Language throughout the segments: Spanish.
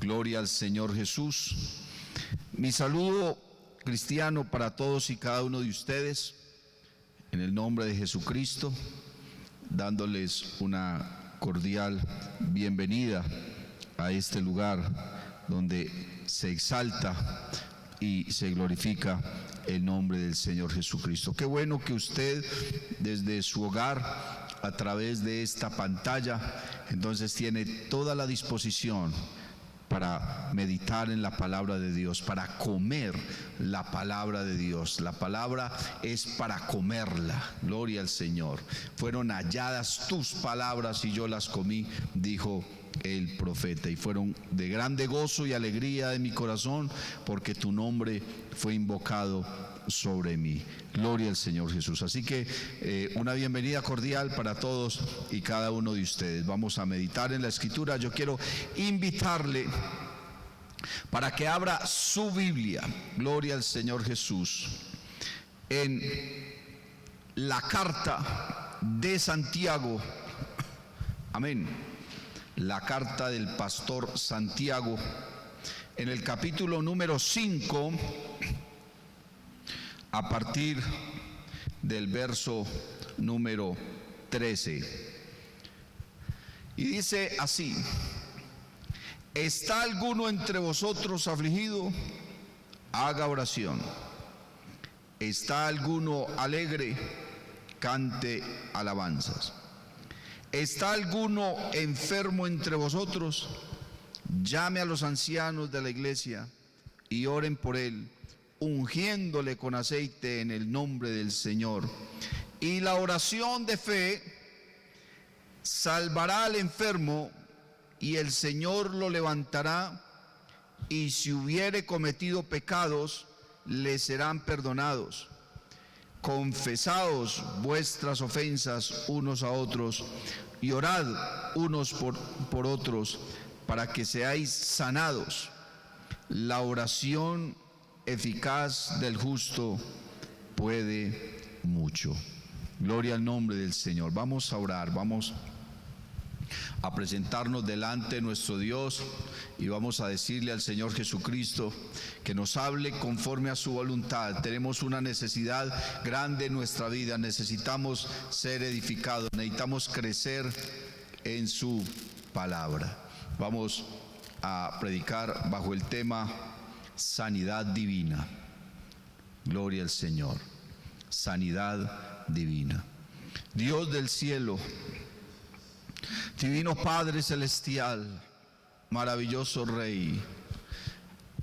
Gloria al Señor Jesús. Mi saludo cristiano para todos y cada uno de ustedes, en el nombre de Jesucristo, dándoles una cordial bienvenida a este lugar donde se exalta y se glorifica el nombre del Señor Jesucristo. Qué bueno que usted desde su hogar, a través de esta pantalla, entonces tiene toda la disposición para meditar en la palabra de Dios, para comer la palabra de Dios. La palabra es para comerla, gloria al Señor. Fueron halladas tus palabras y yo las comí, dijo el profeta, y fueron de grande gozo y alegría de mi corazón, porque tu nombre fue invocado sobre mí. Gloria al Señor Jesús. Así que una bienvenida cordial para todos y cada uno de ustedes. Vamos a meditar en la Escritura. Yo quiero invitarle para que abra su Biblia, gloria al Señor Jesús, en la carta de Santiago. Amén. La carta del pastor Santiago, en el capítulo número 5, a partir del verso número 13. Y dice así: ¿está alguno entre vosotros afligido? Haga oración. ¿Está alguno alegre? Cante alabanzas. ¿Está alguno enfermo entre vosotros? Llame a los ancianos de la iglesia y oren por él, ungiéndole con aceite en el nombre del Señor. Y la oración de fe salvará al enfermo, y el Señor lo levantará, y si hubiere cometido pecados, le serán perdonados. Confesaos vuestras ofensas unos a otros, y orad unos por otros, para que seáis sanados. La oración eficaz del justo puede mucho. Gloria al nombre del Señor. Vamos a orar, vamos a presentarnos delante de nuestro Dios y vamos a decirle al Señor Jesucristo que nos hable conforme a su voluntad. Tenemos una necesidad grande en nuestra vida, necesitamos ser edificados, necesitamos crecer en su palabra. Vamos a predicar bajo el tema sanidad divina. Gloria al Señor. Sanidad divina. Dios del cielo, divino Padre celestial, maravilloso Rey,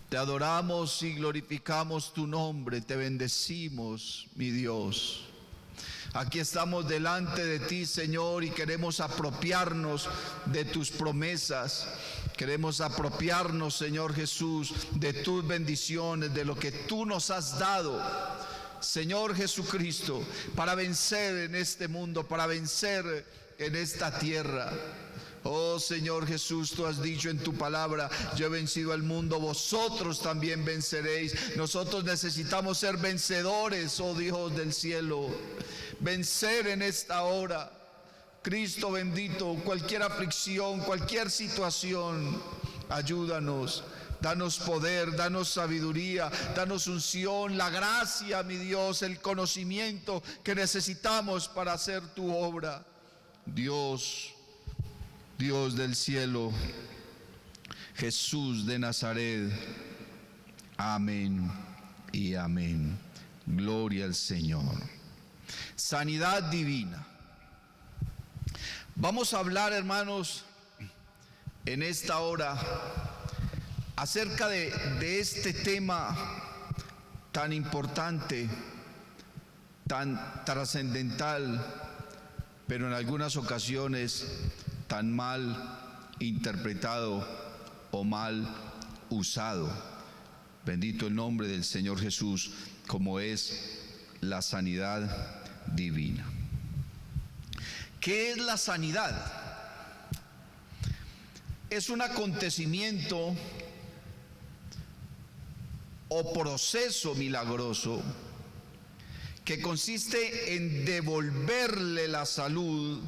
te adoramos y glorificamos tu nombre, te bendecimos, mi Dios. Aquí estamos delante de ti, Señor, y queremos apropiarnos de tus promesas. Queremos apropiarnos, Señor Jesús, de tus bendiciones, de lo que tú nos has dado, Señor Jesucristo, para vencer en este mundo, para vencer en esta tierra. Oh Señor Jesús, tú has dicho en tu palabra: yo he vencido al mundo, vosotros también venceréis. Nosotros necesitamos ser vencedores, oh Dios del cielo, vencer en esta hora. Cristo bendito, cualquier aflicción, cualquier situación, ayúdanos. Danos poder, danos sabiduría, danos unción, la gracia, mi Dios, el conocimiento que necesitamos para hacer tu obra. Dios, Dios del cielo, Jesús de Nazaret, amén y amén. Gloria al Señor. Sanidad divina. Vamos a hablar, hermanos, en esta hora acerca de este tema tan importante, tan trascendental, pero en algunas ocasiones tan mal interpretado o mal usado. Bendito el nombre del Señor Jesús, como es la sanidad divina. ¿Qué es la sanidad? Es un acontecimiento o proceso milagroso que consiste en devolverle la salud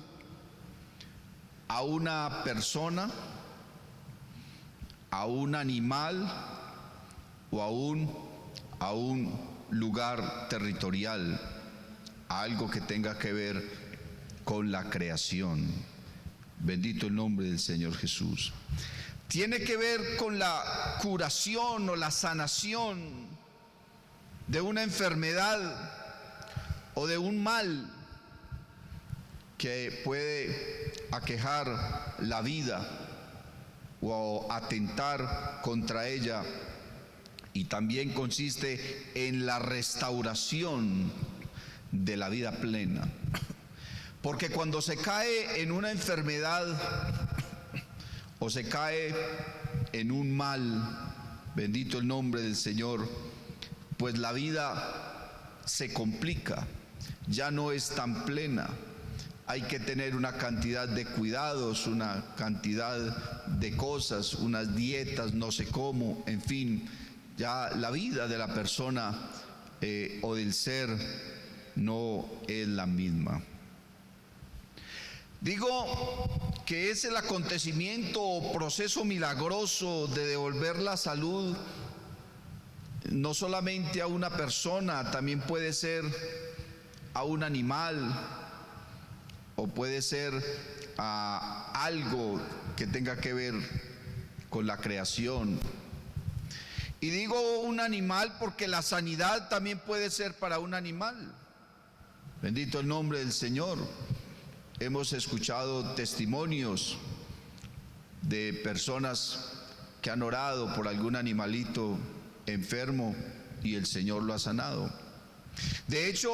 a una persona, a un animal o a un lugar territorial, a algo que tenga que ver con la creación. Bendito el nombre del Señor Jesús. Tiene que ver con la curación o la sanación de una enfermedad o de un mal que puede aquejar la vida o atentar contra ella, y también consiste en la restauración de la vida plena. Porque cuando se cae en una enfermedad o se cae en un mal, bendito el nombre del Señor, pues la vida se complica, ya no es tan plena. Hay que tener una cantidad de cuidados, una cantidad de cosas, unas dietas, no sé cómo, en fin, ya la vida de la persona o del ser no es la misma. Digo que es el acontecimiento o proceso milagroso de devolver la salud no solamente a una persona, también puede ser a un animal o puede ser a algo que tenga que ver con la creación. Y digo un animal porque la sanidad también puede ser para un animal. Bendito el nombre del Señor. Hemos escuchado testimonios de personas que han orado por algún animalito enfermo y el Señor lo ha sanado. De hecho,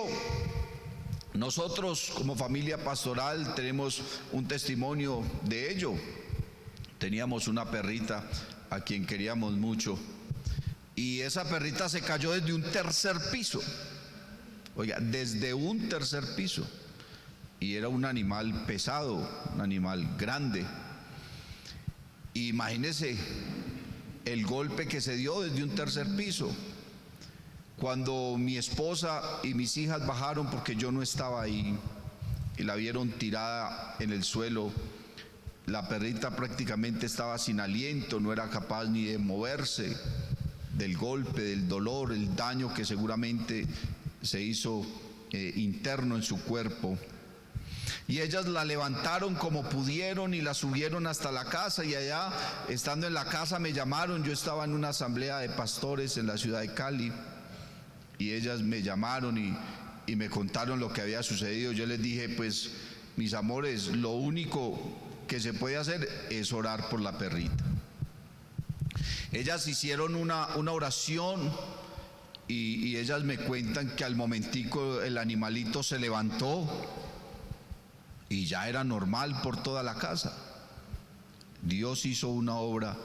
nosotros como familia pastoral tenemos un testimonio de ello. Teníamos una perrita a quien queríamos mucho y esa perrita se cayó desde un tercer piso. Oiga, desde un tercer piso. Y era un animal pesado, un animal grande. Imagínese el golpe que se dio desde un tercer piso. Cuando mi esposa y mis hijas bajaron, porque yo no estaba ahí, y la vieron tirada en el suelo, la perrita prácticamente estaba sin aliento, no era capaz ni de moverse del golpe, del dolor, el daño que seguramente se hizo interno en su cuerpo. Y ellas la levantaron como pudieron y la subieron hasta la casa, y allá, estando en la casa, me llamaron. Yo estaba en una asamblea de pastores en la ciudad de Cali y ellas me llamaron y me contaron lo que había sucedido. Yo les dije, pues mis amores, lo único que se puede hacer es orar por la perrita. Ellas hicieron una oración y ellas me cuentan que al momentico el animalito se levantó y ya era normal por toda la casa. Dios hizo una obra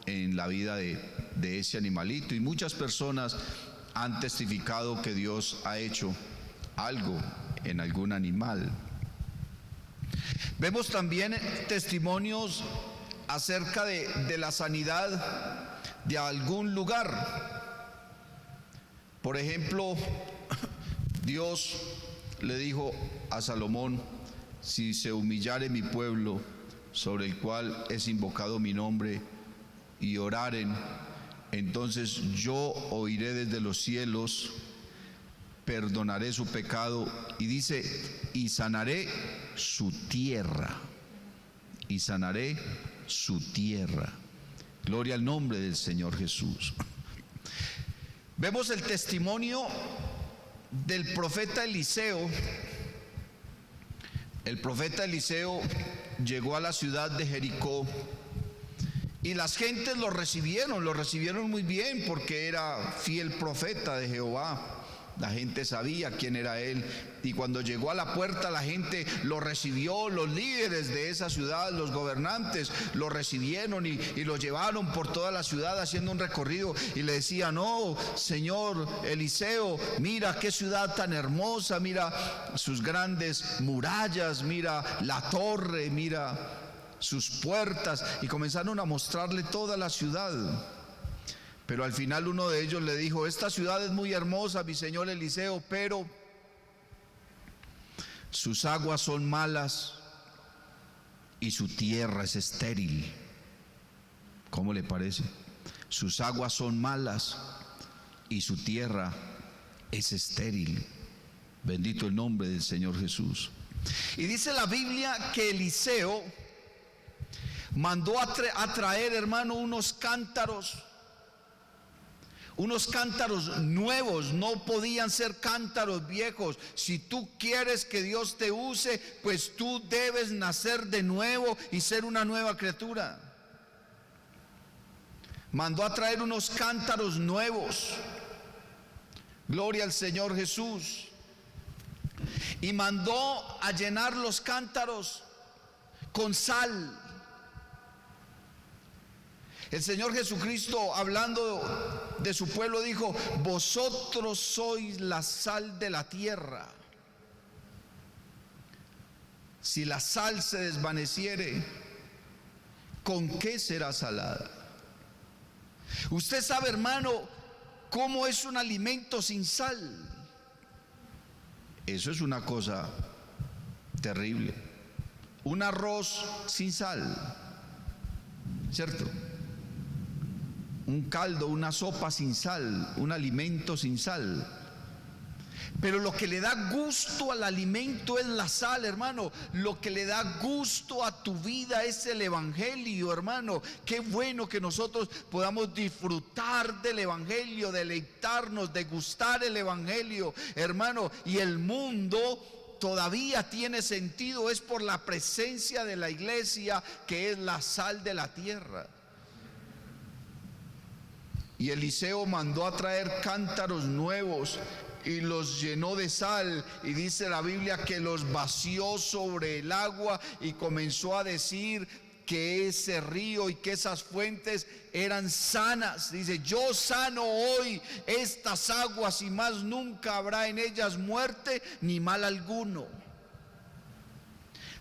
en la vida de ese animalito, y muchas personas han testificado que Dios ha hecho algo en algún animal. Vemos también testimonios acerca de la sanidad de algún lugar. Por ejemplo, Dios le dijo a Salomón: si se humillare mi pueblo, sobre el cual es invocado mi nombre, y oraren, entonces yo oiré desde los cielos, perdonaré su pecado, y dice, y sanaré su tierra, y sanaré su tierra. Gloria al nombre del Señor Jesús. Vemos el testimonio del profeta Eliseo. El profeta Eliseo llegó a la ciudad de Jericó y las gentes lo recibieron muy bien, porque era fiel profeta de Jehová. La gente sabía quién era él, y cuando llegó a la puerta la gente lo recibió. Los líderes de esa ciudad, los gobernantes, lo recibieron y lo llevaron por toda la ciudad haciendo un recorrido, y le decían: oh, señor Eliseo, mira qué ciudad tan hermosa, mira sus grandes murallas, mira la torre, mira sus puertas, y comenzaron a mostrarle toda la ciudad. Pero al final uno de ellos le dijo: esta ciudad es muy hermosa, mi señor Eliseo, pero sus aguas son malas y su tierra es estéril. ¿Cómo le parece? Sus aguas son malas y su tierra es estéril. Bendito el nombre del Señor Jesús. Y dice la Biblia que Eliseo mandó a traer, hermano, unos cántaros nuevos. No podían ser cántaros viejos. Si tú quieres que Dios te use, pues tú debes nacer de nuevo y ser una nueva criatura. Mandó a traer unos cántaros nuevos. Gloria al Señor Jesús. Y mandó a llenar los cántaros con sal. El Señor Jesucristo, hablando de su pueblo, dijo: vosotros sois la sal de la tierra. Si la sal se desvaneciere, ¿con qué será salada? Usted sabe, hermano, cómo es un alimento sin sal. Eso es una cosa terrible. Un arroz sin sal, ¿cierto? Un caldo, una sopa sin sal, un alimento sin sal. Pero lo que le da gusto al alimento es la sal, hermano. Lo que le da gusto a tu vida es el evangelio, hermano. Qué bueno que nosotros podamos disfrutar del evangelio, deleitarnos, degustar el evangelio, hermano. Y el mundo todavía tiene sentido, es por la presencia de la iglesia, que es la sal de la tierra. Y Eliseo mandó a traer cántaros nuevos y los llenó de sal, y dice la Biblia que los vació sobre el agua y comenzó a decir que ese río y que esas fuentes eran sanas. Dice: yo sano hoy estas aguas y más nunca habrá en ellas muerte ni mal alguno.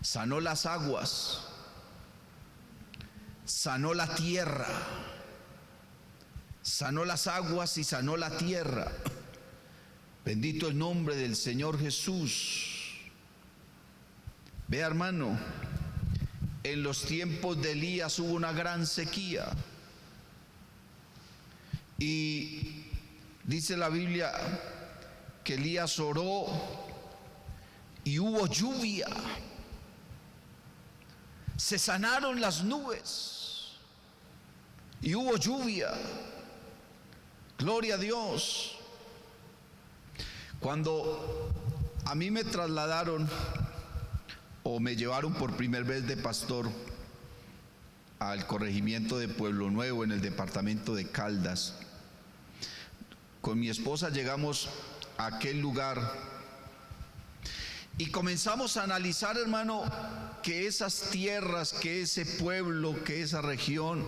Sanó las aguas, sanó la tierra, sanó las aguas y sanó la tierra. Bendito el nombre del Señor Jesús. Vea, hermano, en los tiempos de Elías hubo una gran sequía. Y dice la Biblia que Elías oró y hubo lluvia. Se sanaron las nubes y hubo lluvia. Gloria a Dios. Cuando a mí me trasladaron o me llevaron por primera vez de pastor al corregimiento de Pueblo Nuevo en el departamento de Caldas, con mi esposa llegamos a aquel lugar y comenzamos a analizar, hermano, que esas tierras, que ese pueblo, que esa región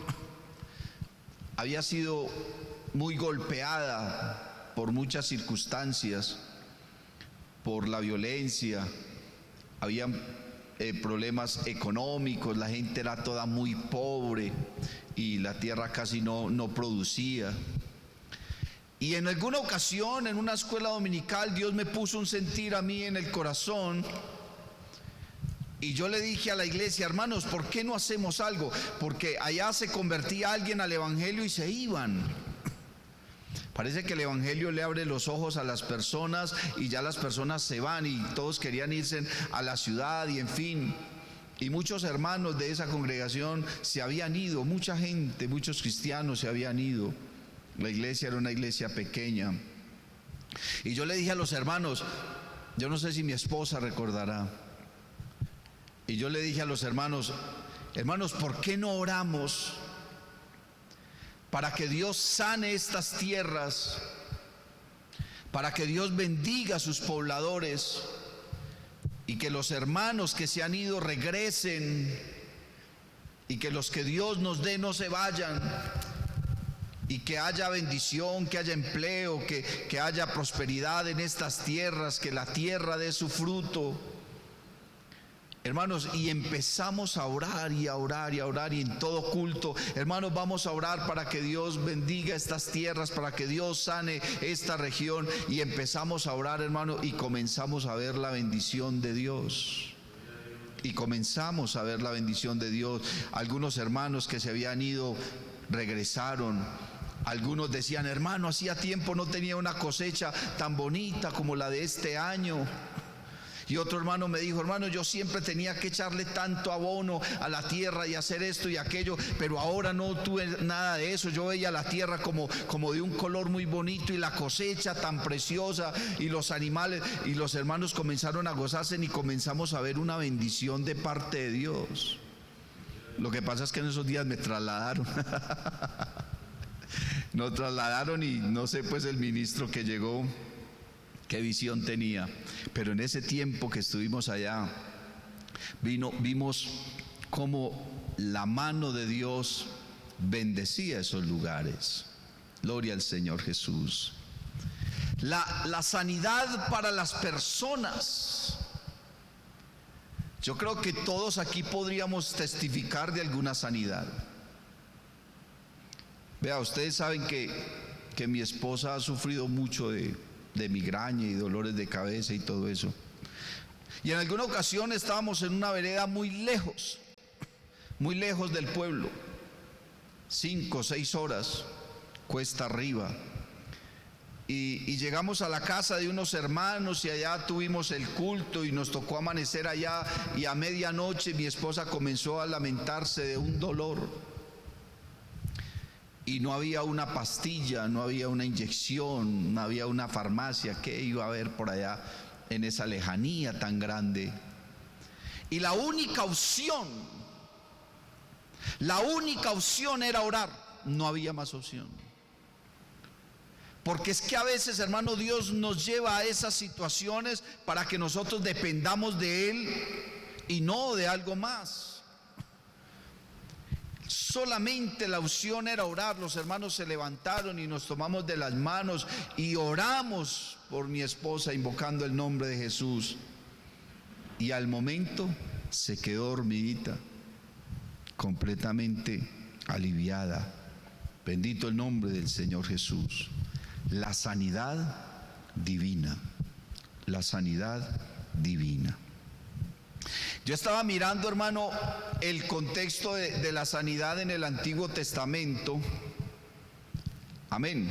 había sido muy golpeada por muchas circunstancias, por la violencia, había problemas económicos, la gente era toda muy pobre y la tierra casi no producía. Y en alguna ocasión, en una escuela dominical, Dios me puso un sentir a mí en el corazón. Y yo le dije a la iglesia: hermanos, ¿por qué no hacemos algo? Porque allá se convertía alguien al evangelio y se iban. Parece que el evangelio le abre los ojos a las personas y ya las personas se van, y todos querían irse a la ciudad y en fin. Y muchos hermanos de esa congregación se habían ido, mucha gente, muchos cristianos se habían ido. La iglesia era una iglesia pequeña. Y yo le dije a los hermanos, yo no sé si mi esposa recordará, y yo le dije a los hermanos: hermanos, ¿por qué no oramos para que Dios sane estas tierras, para que Dios bendiga a sus pobladores y que los hermanos que se han ido regresen, y que los que Dios nos dé no se vayan, y que haya bendición, que haya empleo, que haya prosperidad en estas tierras, que la tierra dé su fruto? Hermanos, y empezamos a orar y a orar y a orar, y en todo culto, hermanos, vamos a orar para que Dios bendiga estas tierras, para que Dios sane esta región. Y empezamos a orar, hermanos, y comenzamos a ver la bendición de Dios. Y comenzamos a ver la bendición de Dios. Algunos hermanos que se habían ido regresaron. Algunos decían: hermano, hacía tiempo no tenía una cosecha tan bonita como la de este año. Y otro hermano me dijo: hermano, yo siempre tenía que echarle tanto abono a la tierra y hacer esto y aquello, pero ahora no tuve nada de eso. Yo veía la tierra como de un color muy bonito y la cosecha tan preciosa y los animales. Y los hermanos comenzaron a gozarse y comenzamos a ver una bendición de parte de Dios. Lo que pasa es que en esos días me trasladaron. Nos trasladaron y no sé pues el ministro que llegó qué visión tenía, pero en ese tiempo que estuvimos allá vimos cómo la mano de Dios bendecía esos lugares. Gloria al Señor Jesús. La sanidad para las personas. Yo creo que todos aquí podríamos testificar de alguna sanidad. Vea, ustedes saben que mi esposa ha sufrido mucho de migraña y dolores de cabeza y todo eso. Y en alguna ocasión estábamos en una vereda muy lejos del pueblo, 5 o 6 horas cuesta arriba. Y llegamos a la casa de unos hermanos y allá tuvimos el culto y nos tocó amanecer allá, y a medianoche mi esposa comenzó a lamentarse de un dolor. Y no había una pastilla, no había una inyección, no había una farmacia. ¿Qué iba a haber por allá en esa lejanía tan grande? Y la única opción era orar. No había más opción. Porque es que a veces, hermano, Dios nos lleva a esas situaciones para que nosotros dependamos de Él y no de algo más. Solamente la opción era orar. Los hermanos se levantaron y nos tomamos de las manos y oramos por mi esposa invocando el nombre de Jesús. Y al momento se quedó dormidita, completamente aliviada. Bendito el nombre del Señor Jesús. La sanidad divina. La sanidad divina. Yo estaba mirando, hermano, el contexto de la sanidad en el Antiguo Testamento. Amén.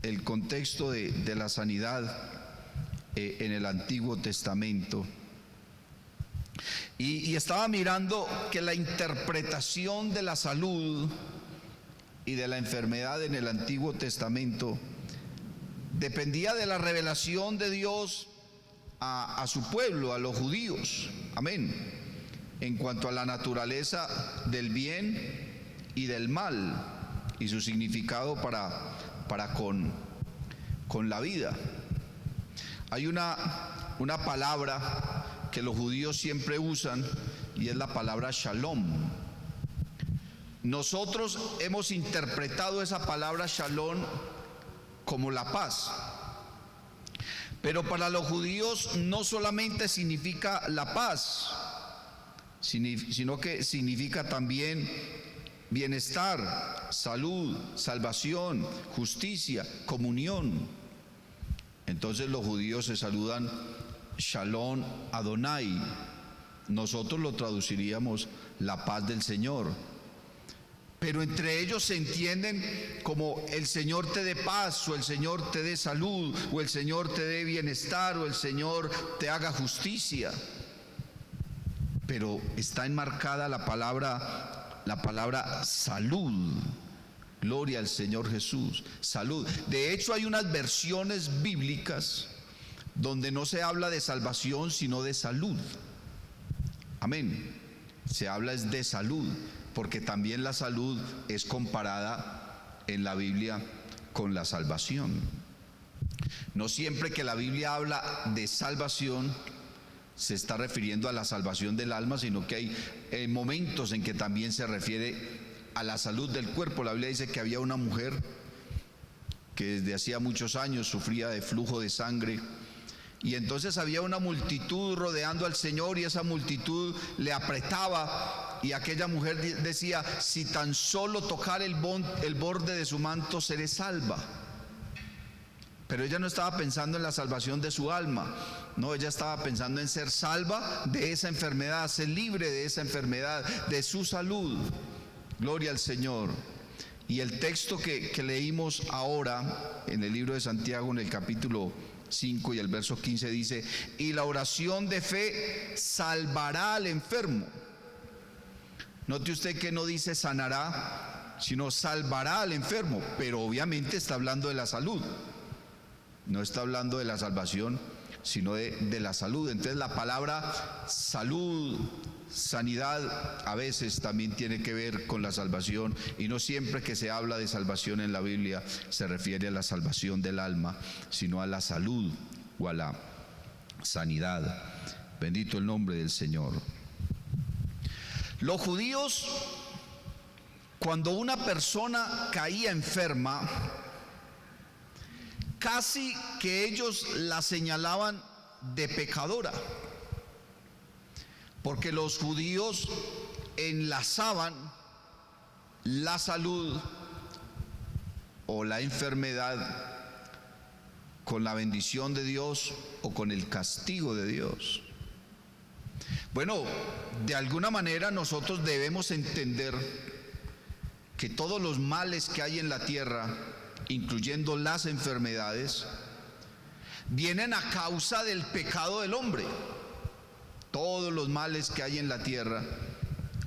El contexto de la sanidad en el Antiguo Testamento. Y estaba mirando que la interpretación de la salud y de la enfermedad en el Antiguo Testamento dependía de la revelación de Dios a su pueblo, a los judíos. Amén. En cuanto a la naturaleza del bien y del mal y su significado para con la vida. Hay una palabra que los judíos siempre usan y es la palabra shalom. Nosotros hemos interpretado esa palabra shalom como la paz. Pero para los judíos no solamente significa la paz, sino que significa también bienestar, salud, salvación, justicia, comunión. Entonces los judíos se saludan Shalom Adonai. Nosotros lo traduciríamos la paz del Señor. Pero entre ellos se entienden como el Señor te dé paz, o el Señor te dé salud, o el Señor te dé bienestar, o el Señor te haga justicia. Pero está enmarcada la palabra salud. Gloria al Señor Jesús, salud. De hecho, hay unas versiones bíblicas donde no se habla de salvación, sino de salud. Amén. Se habla es de salud, porque también la salud es comparada en la Biblia con la salvación. No siempre que la Biblia habla de salvación se está refiriendo a la salvación del alma, sino que hay momentos en que también se refiere a la salud del cuerpo. La Biblia dice que había una mujer que desde hacía muchos años sufría de flujo de sangre, y entonces había una multitud rodeando al Señor, y esa multitud le apretaba, y aquella mujer decía: si tan solo tocar el borde de su manto seré salva. Pero ella no estaba pensando en la salvación de su alma, no, ella estaba pensando en ser salva de esa enfermedad, ser libre de esa enfermedad, de su salud. Gloria al Señor. Y el texto que leímos ahora en el libro de Santiago, en el capítulo 5 y el verso 15 dice: y la oración de fe salvará al enfermo. Note usted que no dice sanará, sino salvará al enfermo, pero obviamente está hablando de la salud. No está hablando de la salvación, sino de la salud. Entonces la palabra salud, sanidad, a veces también tiene que ver con la salvación, y no siempre que se habla de salvación en la Biblia se refiere a la salvación del alma, sino a la salud o a la sanidad. Bendito el nombre del Señor. Los judíos, cuando una persona caía enferma, casi que ellos la señalaban de pecadora, porque los judíos enlazaban la salud o la enfermedad con la bendición de Dios o con el castigo de Dios. Bueno, de alguna manera nosotros debemos entender que todos los males que hay en la tierra, incluyendo las enfermedades, vienen a causa del pecado del hombre. Todos los males que hay en la tierra,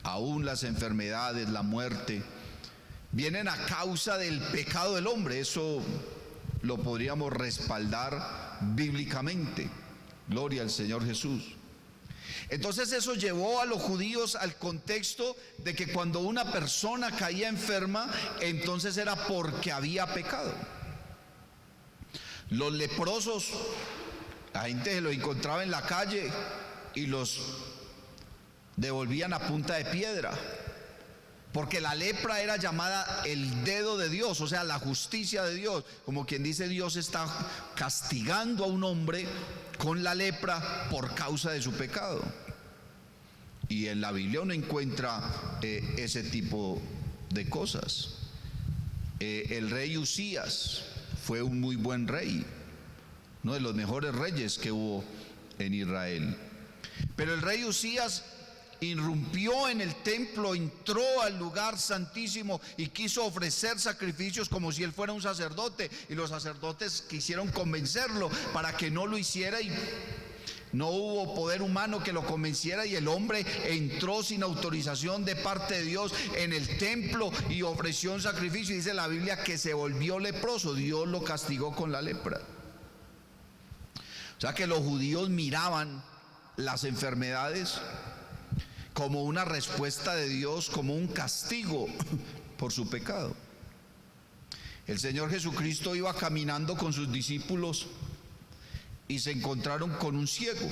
aún las enfermedades, la muerte, vienen a causa del pecado del hombre. Eso lo podríamos respaldar bíblicamente. Gloria al Señor Jesús. Entonces eso llevó a los judíos al contexto de que cuando una persona caía enferma, entonces era porque había pecado. Los leprosos, la gente se los encontraba en la calle y los devolvían a punta de piedra, porque la lepra era llamada el dedo de Dios, o sea, la justicia de Dios. Como quien dice, Dios está castigando a un hombre con la lepra por causa de su pecado. Y en la Biblia uno encuentra ese tipo de cosas. El rey Usías fue un muy buen rey, uno de los mejores reyes que hubo en Israel. Pero el rey Usías irrumpió en el templo, entró al lugar santísimo y quiso ofrecer sacrificios como si él fuera un sacerdote, y los sacerdotes quisieron convencerlo para que no lo hiciera, y no hubo poder humano que lo convenciera, y el hombre entró sin autorización de parte de Dios en el templo y ofreció un sacrificio, y dice la Biblia que se volvió leproso. Dios lo castigó con la lepra. O sea que los judíos miraban las enfermedades como una respuesta de Dios, como un castigo por su pecado. El Señor Jesucristo iba caminando con sus discípulos y se encontraron con un ciego.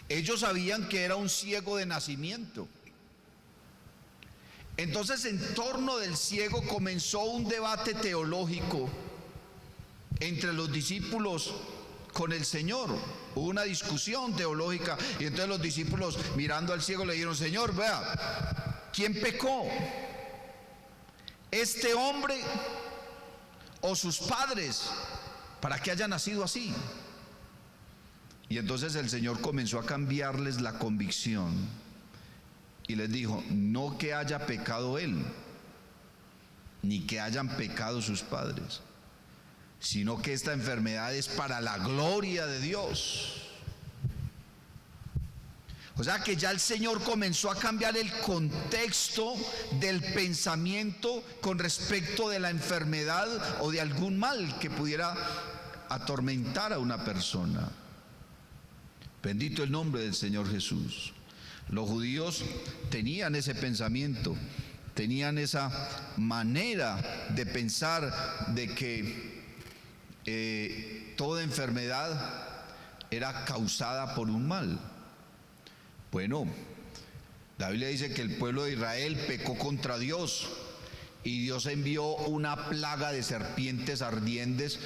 Ellos sabían que era un ciego de nacimiento. Entonces, en torno del ciego comenzó un debate teológico entre los discípulos con el Señor. Hubo una discusión teológica, y entonces los discípulos, mirando al ciego, le dijeron: Señor, vea, ¿quién pecó? ¿Este hombre o sus padres, para que haya nacido así? Y entonces el Señor comenzó a cambiarles la convicción y les dijo: no que haya pecado él, ni que hayan pecado sus padres, sino que esta enfermedad es para la gloria de Dios. O sea que ya el Señor comenzó a cambiar el contexto del pensamiento con respecto de la enfermedad o de algún mal que pudiera atormentar a una persona. Bendito el nombre del Señor Jesús. Los judíos tenían ese pensamiento, tenían esa manera de pensar de que toda enfermedad era causada por un mal. Bueno, la Biblia dice que el pueblo de Israel pecó contra Dios, y Dios envió una plaga de serpientes ardientes,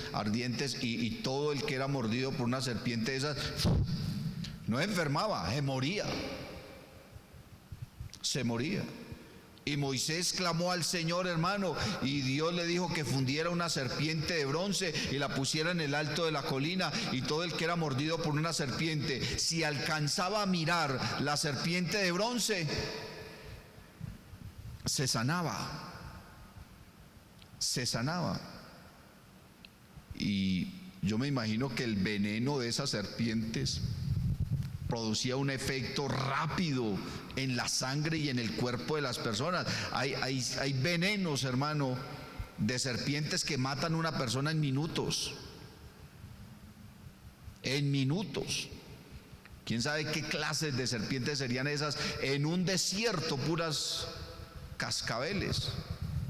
y todo el que era mordido por una serpiente de esas no enfermaba, se moría. Y Moisés clamó al Señor, hermano, y Dios le dijo que fundiera una serpiente de bronce y la pusiera en el alto de la colina, y todo el que era mordido por una serpiente, si alcanzaba a mirar la serpiente de bronce, se sanaba. se sanaba. Y yo me imagino que el veneno de esas serpientes producía un efecto rápido en la sangre y en el cuerpo de las personas. Hay venenos, hermano, de serpientes que matan a una persona en minutos. En minutos. ¿Quién sabe qué clases de serpientes serían esas? En un desierto, puras cascabeles,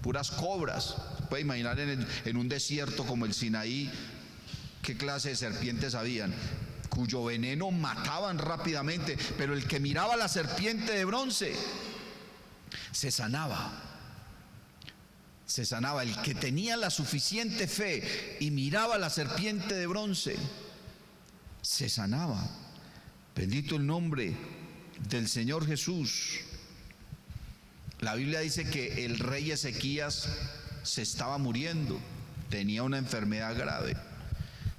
puras cobras. Se puede imaginar en un desierto como el Sinaí, qué clase de serpientes habían, cuyo veneno mataban rápidamente, pero el que miraba la serpiente de bronce se sanaba. Se sanaba. El que tenía la suficiente fe y miraba la serpiente de bronce se sanaba. Bendito el nombre del Señor Jesús. La Biblia dice que el rey Ezequías se estaba muriendo, tenía una enfermedad grave.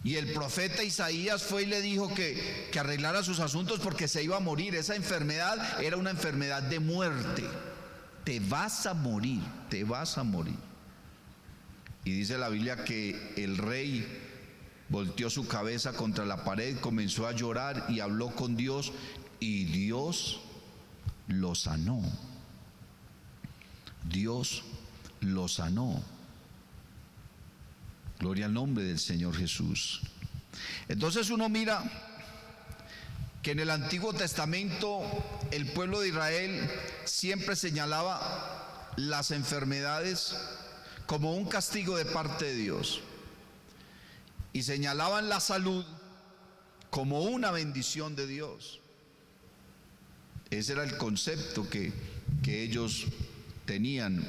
Y el profeta Isaías fue y le dijo que arreglara sus asuntos porque se iba a morir. Esa enfermedad era una enfermedad de muerte. Te vas a morir, te vas a morir. Y dice la Biblia que el rey volteó su cabeza contra la pared, comenzó a llorar y habló con Dios, y Dios lo sanó. Dios lo sanó. Gloria al nombre del Señor Jesús. Entonces uno mira que en el Antiguo Testamento el pueblo de Israel siempre señalaba las enfermedades como un castigo de parte de Dios, y señalaban la salud como una bendición de Dios. Ese era el concepto que ellos tenían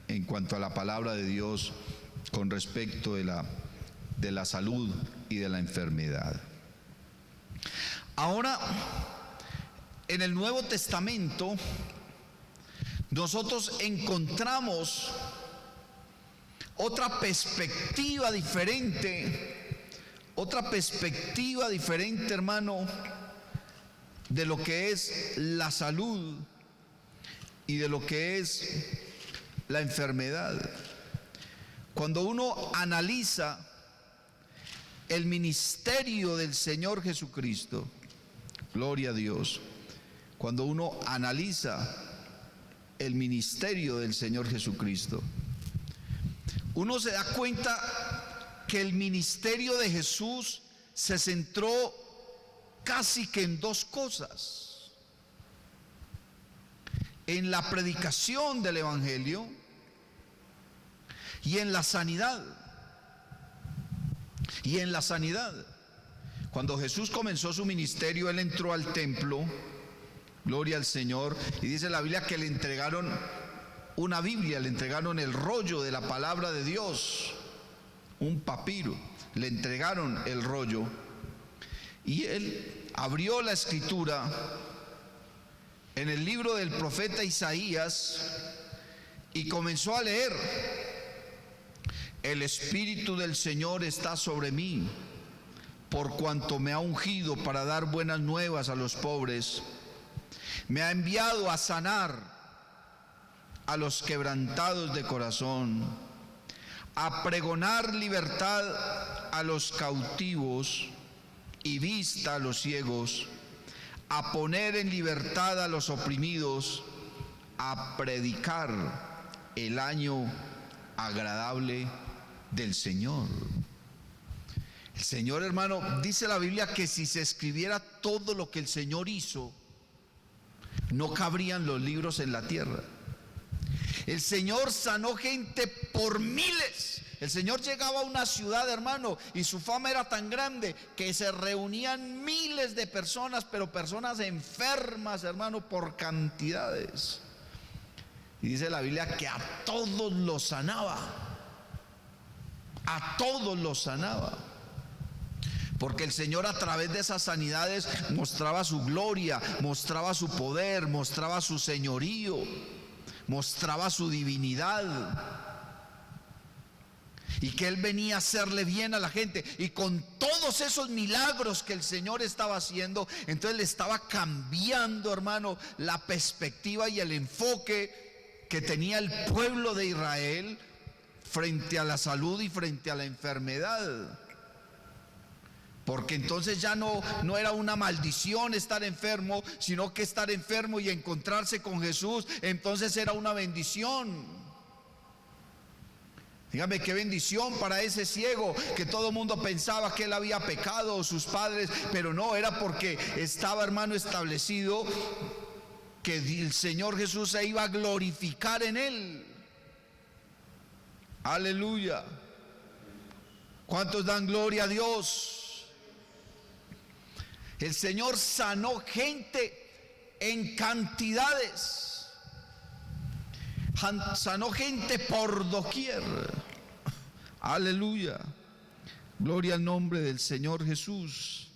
en cuanto a la palabra de Dios con respecto de la salud y de la enfermedad. Ahora, en el Nuevo Testamento, nosotros encontramos otra perspectiva diferente, hermano, de lo que es la salud y de lo que es la enfermedad. Cuando uno analiza el ministerio del Señor Jesucristo, gloria a Dios, cuando uno analiza el ministerio del Señor Jesucristo, uno se da cuenta que el ministerio de Jesús se centró casi que en dos cosas: en la predicación del Evangelio y en la sanidad. Y en la sanidad. Cuando Jesús comenzó su ministerio, Él entró al templo, gloria al Señor, y dice la Biblia que le entregaron una Biblia, le entregaron el rollo de la palabra de Dios, un papiro, le entregaron el rollo, y Él abrió la escritura en el libro del profeta Isaías y comenzó a leer: el Espíritu del Señor está sobre mí, por cuanto me ha ungido para dar buenas nuevas a los pobres. Me ha enviado a sanar a los quebrantados de corazón, a pregonar libertad a los cautivos y vista a los ciegos, a poner en libertad a los oprimidos, a predicar el año agradable del Señor. El Señor, hermano, dice la Biblia que si se escribiera todo lo que el Señor hizo, no cabrían los libros en la tierra. El Señor sanó gente por miles. El Señor llegaba a una ciudad, hermano, y su fama era tan grande que se reunían miles de personas, pero personas enfermas, hermano, por cantidades. Y dice la Biblia que a todos los sanaba. A todos los sanaba. Porque el Señor, a través de esas sanidades, mostraba su gloria, mostraba su poder, mostraba su señorío, mostraba su divinidad, y que Él venía a hacerle bien a la gente. Y con todos esos milagros que el Señor estaba haciendo, entonces le estaba cambiando, hermano, la perspectiva y el enfoque que tenía el pueblo de Israel frente a la salud y frente a la enfermedad. Porque entonces ya no era una maldición estar enfermo, sino que estar enfermo y encontrarse con Jesús, entonces era una bendición. Dígame qué bendición para ese ciego que todo el mundo pensaba que él había pecado o sus padres, pero no, era porque estaba, hermano, establecido que el Señor Jesús se iba a glorificar en él. Aleluya. ¿Cuántos dan gloria a Dios? El Señor sanó gente en cantidades, sanó gente por doquier. Aleluya, gloria al nombre del Señor Jesús.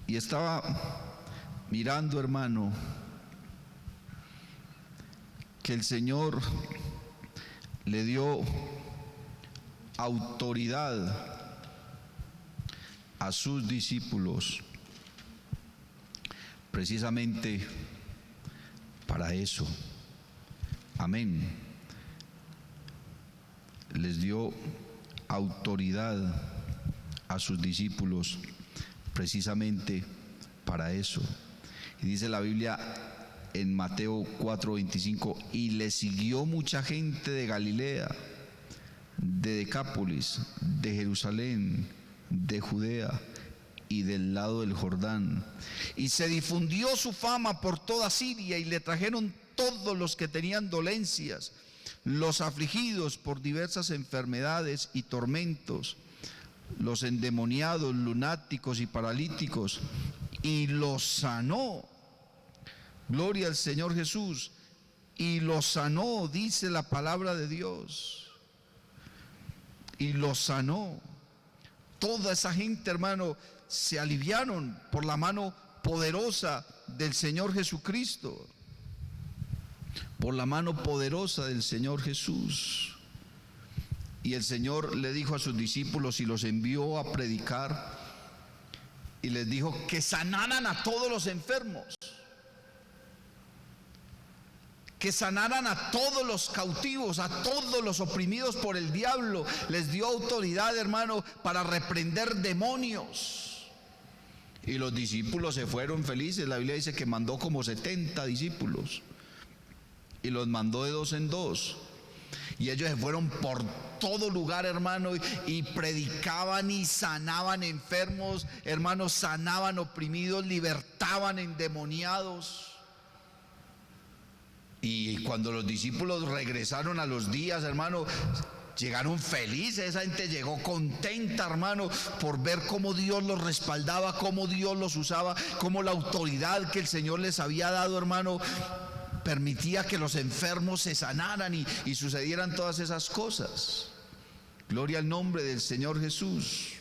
Y estaba mirando, hermano, que el Señor le dio autoridad a sus discípulos precisamente para eso. Amén. Les dio autoridad a sus discípulos precisamente para eso. Y dice la Biblia en Mateo 4:25, y le siguió mucha gente de Galilea, de Decápolis, de Jerusalén, de Judea y del lado del Jordán, y se difundió su fama por toda Siria, y le trajeron todos los que tenían dolencias, los afligidos por diversas enfermedades y tormentos, los endemoniados, lunáticos y paralíticos, y los sanó. Gloria al Señor Jesús. Y los sanó, dice la palabra de Dios. Y los sanó. Toda esa gente, hermano, se aliviaron por la mano poderosa del Señor Jesucristo. Por la mano poderosa del Señor Jesús. Y el Señor le dijo a sus discípulos y los envió a predicar, y les dijo que sanaran a todos los enfermos, que sanaran a todos los cautivos, a todos los oprimidos por el diablo. Les dio autoridad, hermano, para reprender demonios. Y los discípulos se fueron felices. La Biblia dice que mandó como 70 discípulos y los mandó de dos en dos. Y ellos se fueron por todo lugar, hermano, y predicaban y sanaban enfermos, hermanos, sanaban oprimidos, libertaban endemoniados. Y cuando los discípulos regresaron a los días, hermano, llegaron felices. Esa gente llegó contenta, hermano, por ver cómo Dios los respaldaba, cómo Dios los usaba, cómo la autoridad que el Señor les había dado, hermano, permitía que los enfermos se sanaran y sucedieran todas esas cosas. Gloria al nombre del Señor Jesús.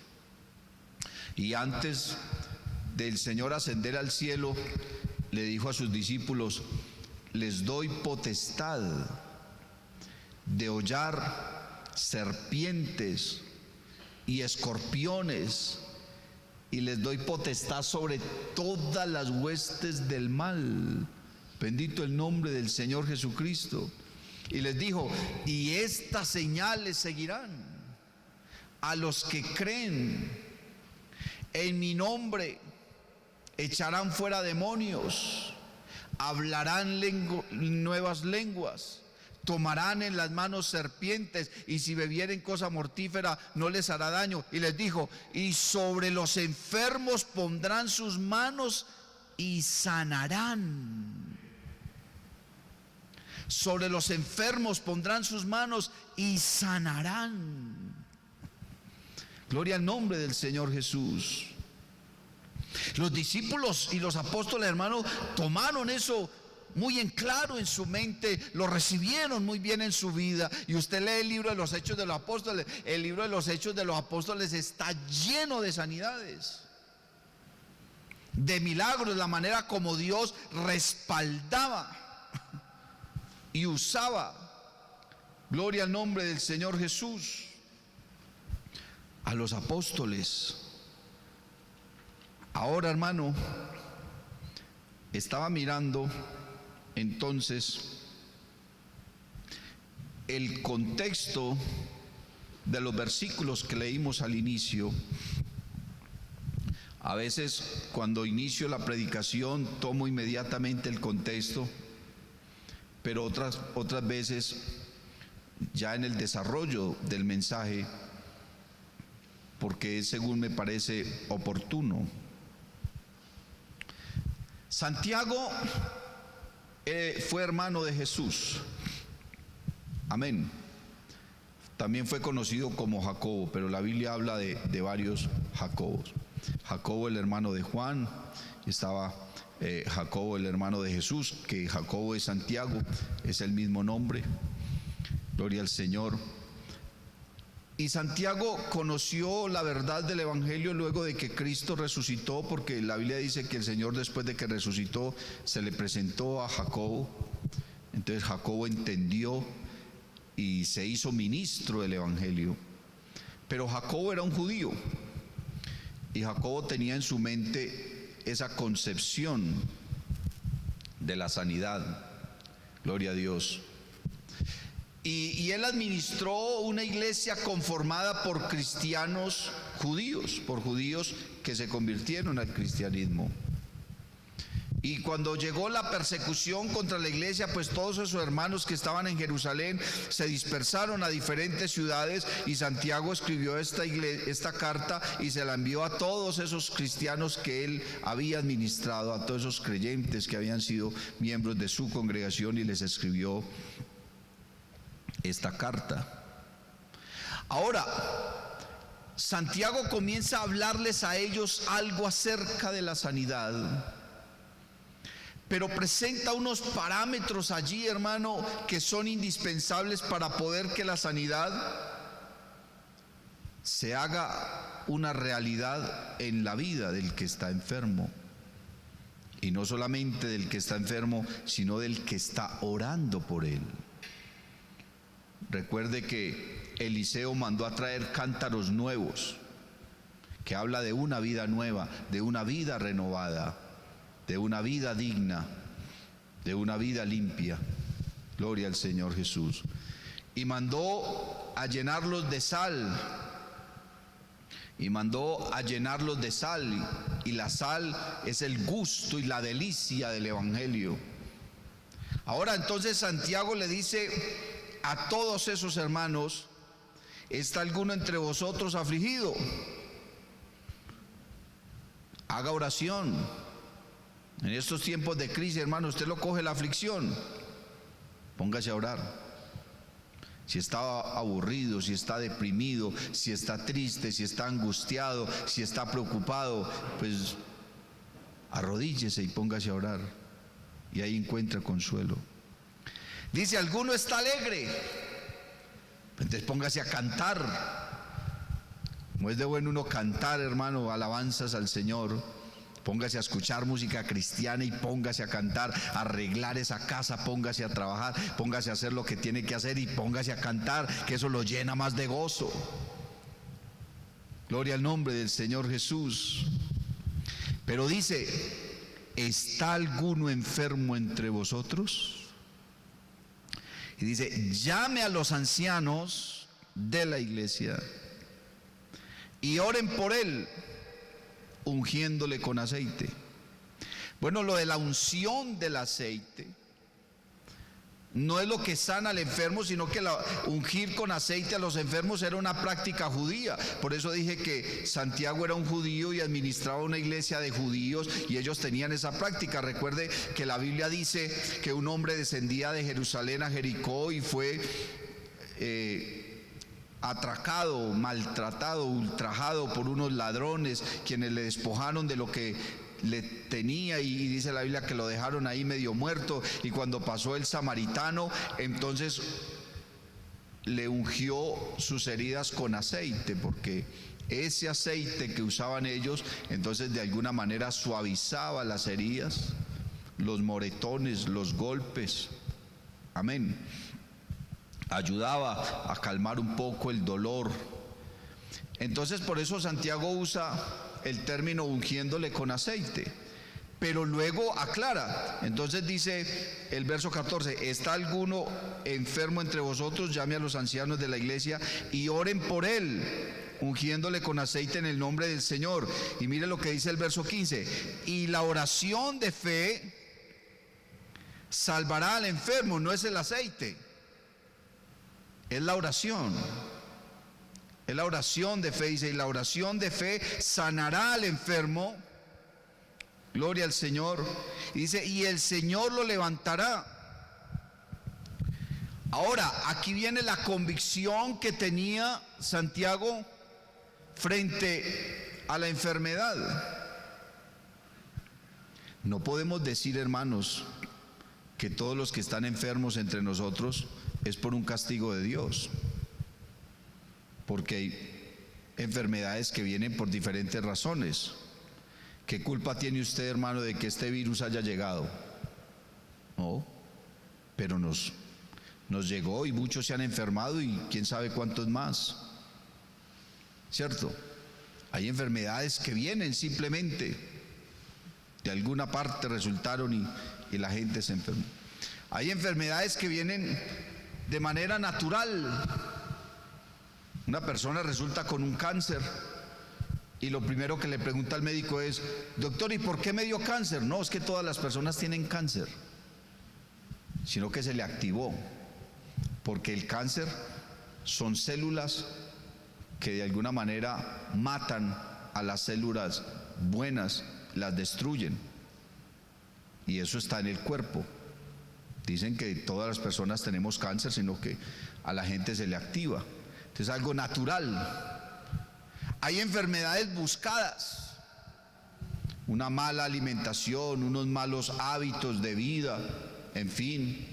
Y antes del Señor ascender al cielo, le dijo a sus discípulos: les doy potestad de hollar serpientes y escorpiones, y les doy potestad sobre todas las huestes del mal. Bendito el nombre del Señor Jesucristo. Y les dijo: y estas señales seguirán a los que creen. En mi nombre echarán fuera demonios, hablarán nuevas lenguas, tomarán en las manos serpientes, y si bebieren cosa mortífera no les hará daño. Y les dijo: y sobre los enfermos pondrán sus manos y sanarán. Sobre los enfermos pondrán sus manos y sanarán. Gloria al nombre del Señor Jesús. Los discípulos y los apóstoles, hermanos, tomaron eso muy en claro en su mente, lo recibieron muy bien en su vida. Y usted lee el libro de los Hechos de los Apóstoles. El libro de los Hechos de los Apóstoles está lleno de sanidades, de milagros, la manera como Dios respaldaba y usaba, gloria al nombre del Señor Jesús, a los apóstoles. Ahora, hermano, estaba mirando entonces el contexto de los versículos que leímos al inicio. A veces cuando inicio la predicación tomo inmediatamente el contexto, pero otras veces ya en el desarrollo del mensaje, porque es según me parece oportuno. Santiago fue hermano de Jesús. Amén. También fue conocido como Jacobo, pero la Biblia habla de varios Jacobos. Jacobo, el hermano de Juan, estaba Jacobo, el hermano de Jesús, que Jacobo es Santiago, es el mismo nombre. Gloria al Señor. Y Santiago conoció la verdad del Evangelio luego de que Cristo resucitó, porque la Biblia dice que el Señor, después de que resucitó, se le presentó a Jacobo. Entonces Jacobo entendió y se hizo ministro del Evangelio. Pero Jacobo era un judío y Jacobo tenía en su mente esa concepción de la sanidad. Gloria a Dios. Y él administró una iglesia conformada por cristianos judíos, por judíos que se convirtieron al cristianismo. Y cuando llegó la persecución contra la iglesia, pues todos esos hermanos que estaban en Jerusalén se dispersaron a diferentes ciudades, y Santiago escribió esta carta y se la envió a todos esos cristianos que él había administrado, a todos esos creyentes que habían sido miembros de su congregación, y les escribió esta carta. Ahora, Santiago comienza a hablarles a ellos algo acerca de la sanidad, pero presenta unos parámetros allí, hermano, que son indispensables para poder que la sanidad se haga una realidad en la vida del que está enfermo. Y no solamente del que está enfermo, sino del que está orando por él. Recuerde que Eliseo mandó a traer cántaros nuevos, que habla de una vida nueva, de una vida renovada, de una vida digna, de una vida limpia. Gloria al Señor Jesús. Y mandó a llenarlos de sal. Y la sal es el gusto y la delicia del Evangelio. Ahora entonces Santiago le dice a todos esos hermanos: ¿está alguno entre vosotros afligido? Haga oración. En estos tiempos de crisis, hermano, usted lo coge la aflicción, póngase a orar. Si está aburrido, si está deprimido, si está triste, si está angustiado, si está preocupado, pues arrodíllese y póngase a orar, y ahí encuentra consuelo. Dice: ¿alguno está alegre? Entonces póngase a cantar. Como es de bueno uno cantar, hermano, alabanzas al Señor. Póngase a escuchar música cristiana y póngase a cantar, a arreglar esa casa, póngase a trabajar, póngase a hacer lo que tiene que hacer y póngase a cantar, que eso lo llena más de gozo. Gloria al nombre del Señor Jesús. Pero dice: ¿está alguno enfermo entre vosotros? Y dice: llame a los ancianos de la iglesia y oren por él, ungiéndole con aceite. Bueno, lo de la unción del aceite no es lo que sana al enfermo, sino que ungir con aceite a los enfermos era una práctica judía. Por eso dije que Santiago era un judío y administraba una iglesia de judíos, y ellos tenían esa práctica. Recuerde que la Biblia dice que un hombre descendía de Jerusalén a Jericó y fue atracado, maltratado, ultrajado por unos ladrones, quienes le despojaron de lo que le tenía, y dice la Biblia que lo dejaron ahí medio muerto. Y cuando pasó el samaritano, entonces le ungió sus heridas con aceite, porque ese aceite que usaban ellos, entonces de alguna manera suavizaba las heridas, los moretones, los golpes. Amén. Ayudaba a calmar un poco el dolor. Entonces por eso Santiago usa el término ungiéndole con aceite. Pero luego aclara. Entonces dice el verso 14: ¿está alguno enfermo entre vosotros? Llame a los ancianos de la iglesia y oren por él, ungiéndole con aceite en el nombre del Señor. Y mire lo que dice el verso 15: y la oración de fe salvará al enfermo. No es el aceite, es la oración. Es la oración de fe, dice, y la oración de fe sanará al enfermo. Gloria al Señor. Y dice, y el Señor lo levantará. Ahora, aquí viene la convicción que tenía Santiago frente a la enfermedad. No podemos decir, hermanos, que todos los que están enfermos entre nosotros es por un castigo de Dios, porque hay enfermedades que vienen por diferentes razones. ¿Qué culpa tiene usted, hermano, de que este virus haya llegado? No, pero nos llegó y muchos se han enfermado y quién sabe cuántos más, ¿cierto? Hay enfermedades que vienen simplemente, de alguna parte resultaron y la gente se enfermó. Hay enfermedades que vienen de manera natural. Una persona resulta con un cáncer y lo primero que le pregunta al médico es: doctor, ¿y por qué me dio cáncer? No, es que todas las personas tienen cáncer, sino que se le activó, porque el cáncer son células que de alguna manera matan a las células buenas, las destruyen, y eso está en el cuerpo. Dicen que todas las personas tenemos cáncer, sino que a la gente se le activa. Entonces es algo natural. Hay enfermedades buscadas, una mala alimentación, unos malos hábitos de vida, en fin,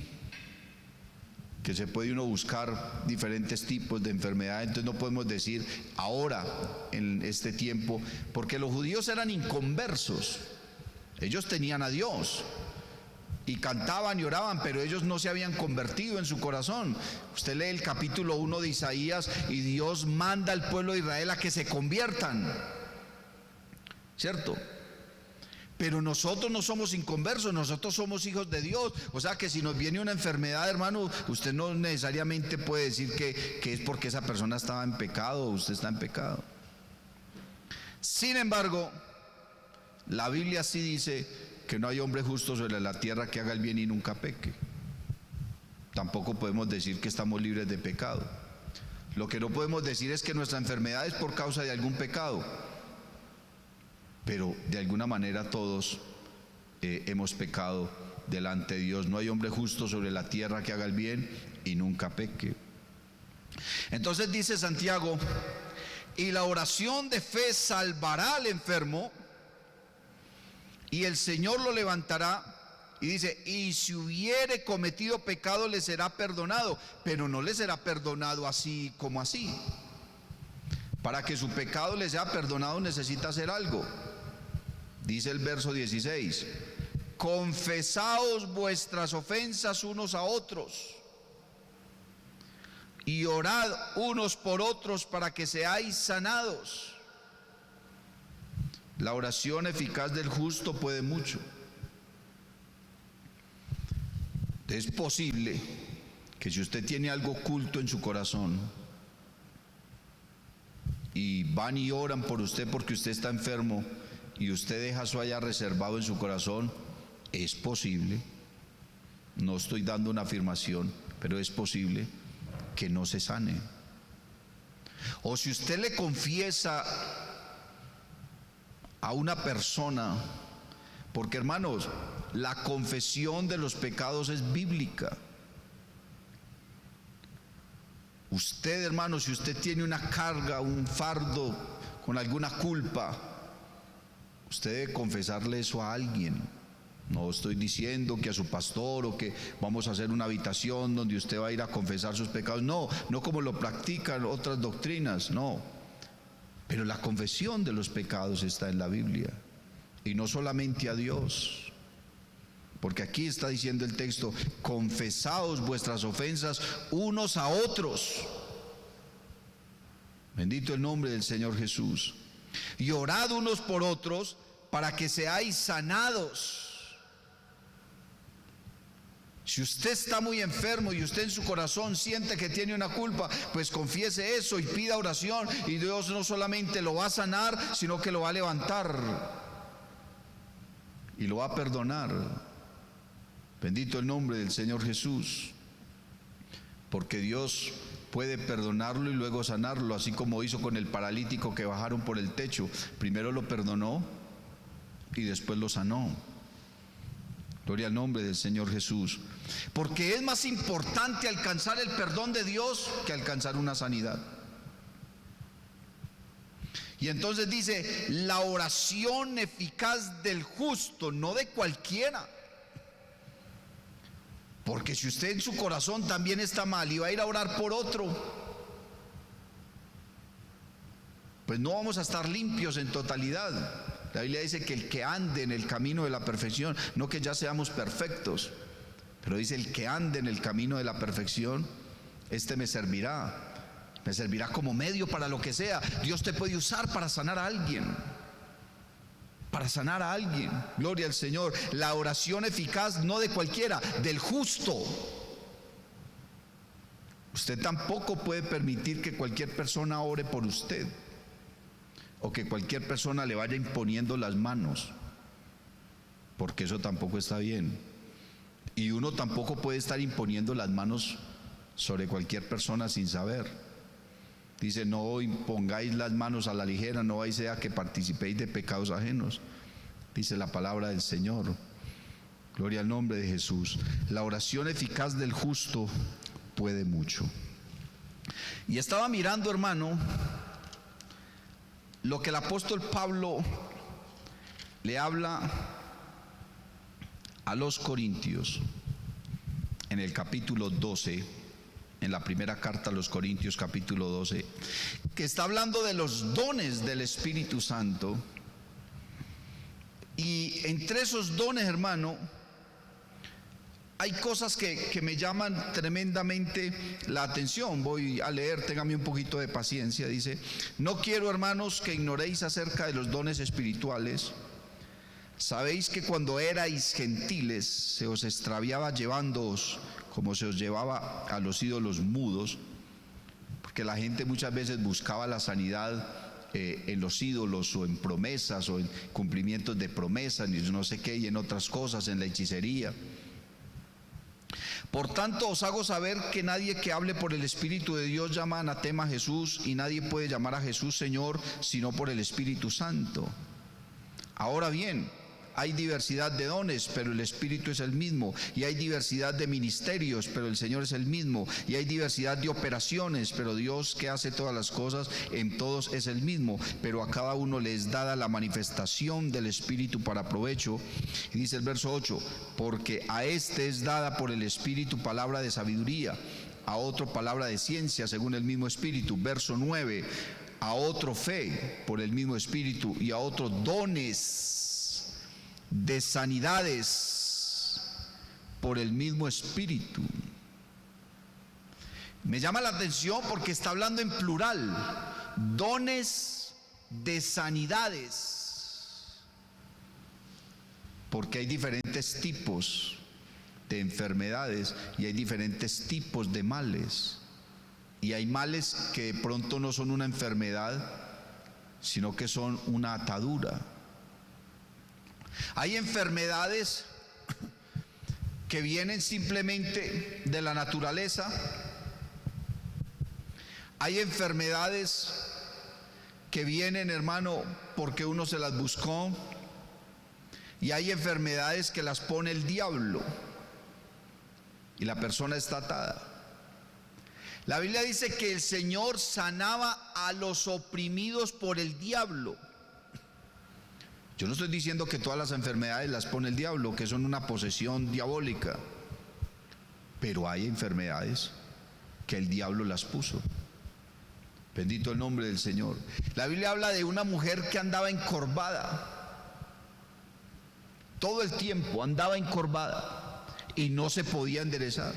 que se puede uno buscar diferentes tipos de enfermedades. Entonces no podemos decir ahora, en este tiempo, porque los judíos eran inconversos, ellos tenían a Dios y cantaban y oraban, pero ellos no se habían convertido en su corazón. Usted lee el capítulo 1 de Isaías y Dios manda al pueblo de Israel a que se conviertan, ¿cierto? Pero nosotros no somos inconversos, nosotros somos hijos de Dios. O sea que si nos viene una enfermedad, hermano, usted no necesariamente puede decir que es porque esa persona estaba en pecado o usted está en pecado. Sin embargo, la Biblia sí dice que no hay hombre justo sobre la tierra que haga el bien y nunca peque. Tampoco podemos decir que estamos libres de pecado. Lo que no podemos decir es que nuestra enfermedad es por causa de algún pecado, pero de alguna manera todos hemos pecado delante de Dios. No hay hombre justo sobre la tierra que haga el bien y nunca peque. Entonces dice Santiago: y la oración de fe salvará al enfermo, y el Señor lo levantará. Y dice: y si hubiere cometido pecado le será perdonado. Pero no le será perdonado así como así. Para que su pecado le sea perdonado necesita hacer algo. Dice el verso 16: confesaos vuestras ofensas unos a otros y orad unos por otros para que seáis sanados. La oración eficaz del justo puede mucho. Es posible que si usted tiene algo oculto en su corazón y van y oran por usted porque usted está enfermo y usted deja eso allá reservado en su corazón, es posible, no estoy dando una afirmación, pero es posible que no se sane. O si usted le confiesa a una persona, porque hermanos, la confesión de los pecados es bíblica. Usted, hermano, si usted tiene una carga, un fardo con alguna culpa, usted debe confesarle eso a alguien. No estoy diciendo que a su pastor o que vamos a hacer una habitación donde usted va a ir a confesar sus pecados. No como lo practican otras doctrinas, no. Pero la confesión de los pecados está en la Biblia, y no solamente a Dios, porque aquí está diciendo el texto: confesaos vuestras ofensas unos a otros. Bendito el nombre del Señor Jesús. Y orad unos por otros para que seáis sanados. Si usted está muy enfermo y usted en su corazón siente que tiene una culpa, pues confiese eso y pida oración, y Dios no solamente lo va a sanar, sino que lo va a levantar y lo va a perdonar. Bendito el nombre del Señor Jesús, porque Dios puede perdonarlo y luego sanarlo, así como hizo con el paralítico que bajaron por el techo. Primero lo perdonó y después lo sanó. Gloria al nombre del Señor Jesús. Porque es más importante alcanzar el perdón de Dios que alcanzar una sanidad. Y entonces dice, la oración eficaz del justo, no de cualquiera. Porque si usted en su corazón también está mal y va a ir a orar por otro, pues no vamos a estar limpios en totalidad. La Biblia dice que el que ande en el camino de la perfección, no que ya seamos perfectos, pero dice el que ande en el camino de la perfección, este me servirá como medio para lo que sea. Dios te puede usar para sanar a alguien, gloria al Señor. La oración eficaz no de cualquiera, del justo. Usted tampoco puede permitir que cualquier persona ore por usted, o que cualquier persona le vaya imponiendo las manos, porque eso tampoco está bien. Y uno tampoco puede estar imponiendo las manos sobre cualquier persona sin saber. Dice, no impongáis las manos a la ligera, no vais a que participéis de pecados ajenos, dice la palabra del Señor. Gloria al nombre de Jesús. La oración eficaz del justo puede mucho. Y estaba mirando, hermano, lo que el apóstol Pablo le habla a los Corintios en el capítulo 12, en la primera carta a los Corintios capítulo 12, que está hablando de los dones del Espíritu Santo. Y entre esos dones, hermano, hay cosas que me llaman tremendamente la atención. Voy a leer, téngame un poquito de paciencia. Dice, no quiero, hermanos, que ignoréis acerca de los dones espirituales. Sabéis que cuando erais gentiles se os extraviaba llevándoos como se os llevaba a los ídolos mudos, porque la gente muchas veces buscaba la sanidad en los ídolos, o en promesas, o en cumplimientos de promesas, y no sé qué, y en otras cosas, en la hechicería. Por tanto os hago saber que nadie que hable por el Espíritu de Dios llama anatema a Jesús, y nadie puede llamar a Jesús Señor sino por el Espíritu Santo. Ahora bien, hay diversidad de dones, pero el Espíritu es el mismo. Y hay diversidad de ministerios, pero el Señor es el mismo. Y hay diversidad de operaciones, pero Dios, que hace todas las cosas en todos, es el mismo. Pero a cada uno le es dada la manifestación del Espíritu para provecho. Y dice el verso 8, porque a este es dada por el Espíritu palabra de sabiduría, a otro palabra de ciencia según el mismo Espíritu. Verso 9, a otro fe por el mismo Espíritu, y a otro dones de sanidades por el mismo Espíritu. Me llama la atención porque está hablando en plural, dones de sanidades, porque hay diferentes tipos de enfermedades y hay diferentes tipos de males, y hay males que de pronto no son una enfermedad, sino que son una atadura. Hay enfermedades que vienen simplemente de la naturaleza. Hay enfermedades que vienen, hermano, porque uno se las buscó. Y hay enfermedades que las pone el diablo y la persona está atada. La Biblia dice que el Señor sanaba a los oprimidos por el diablo. Yo no estoy diciendo que todas las enfermedades las pone el diablo, que son una posesión diabólica, pero hay enfermedades que el diablo las puso. Bendito el nombre del Señor. La Biblia habla de una mujer que andaba encorvada, todo el tiempo andaba encorvada y no se podía enderezar.